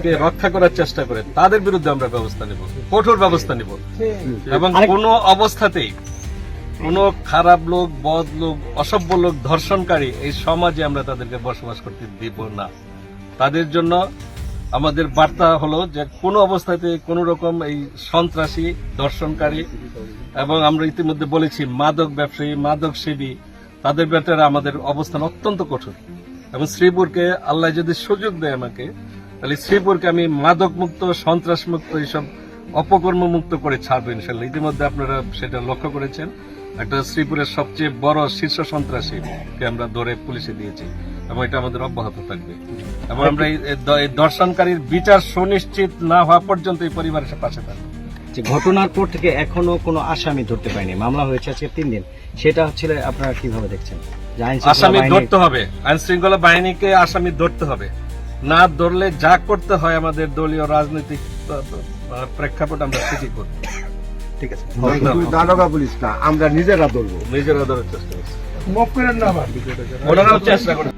কে রক্ষা করার চেষ্টা করে তাদের বিরুদ্ধে আমরা ব্যবস্থা নিব, কঠোর ব্যবস্থা নিব। এবং কোনো অবস্থাতেই কোনো খারাপ লোক, বদ লোক, অসভ্য লোক, ধর্ষণকারী এই সমাজে আমরা তাদেরকে বসবাস করতে দিব না। তাদের জন্য আমাদের বার্তা হলো যে কোনো অবস্থাতে কোনো রকম এই সন্ত্রাসী, ধর্ষণকারী এবং আমরা ইতিমধ্যে বলেছি মাদক ব্যবসায়ী, মাদক সেবী, তাদের ব্যাপারে আমাদের অবস্থান অত্যন্ত কঠোর। এবং শ্রীপুরকে আল্লাহ যদি সুযোগ দেয় আমাকে, তাহলে শ্রীপুরকে আমি মাদক মুক্ত, সন্ত্রাস মুক্ত, এইসব অপকর্ম মুক্ত করে ছাড়বো ইনশাল্লাহ। ইতিমধ্যে আপনারা সেটা লক্ষ্য করেছেন, একটা শ্রীপুরের সবচেয়ে বড় শীর্ষ সন্ত্রাসীকে আমরা ধরে পুলিশে দিয়েছি এবং এটা আমাদের অব্যাহত থাকবে। এবং আমরা এই ধর্ষণকারীর বিচার সুনিশ্চিত না হওয়া পর্যন্ত এই পরিবারের পাশে থাকবো। যে ঘটনার পর থেকে এখনো কোনো আসামি ধরতে পারেনি, মামলা হয়েছে আজকে 3 দিন, সেটা হচ্ছে আপনারা কিভাবে দেখছেন? আসামি ধরতে হবে, আইন শৃঙ্খলা বাহিনীকে আসামি ধরতে হবে। না ধরলে যা করতে হয় আমাদের দলীয় রাজনৈতিক প্রেক্ষাপট আমরা সেটি করব। ঠিক আছে, দারোগা পুলিশ না, আমরা নিজেরা ধরবো, নিজেরা ধরার চেষ্টা করছি। মাফ করেন না, ওনারাও চেষ্টা করছি।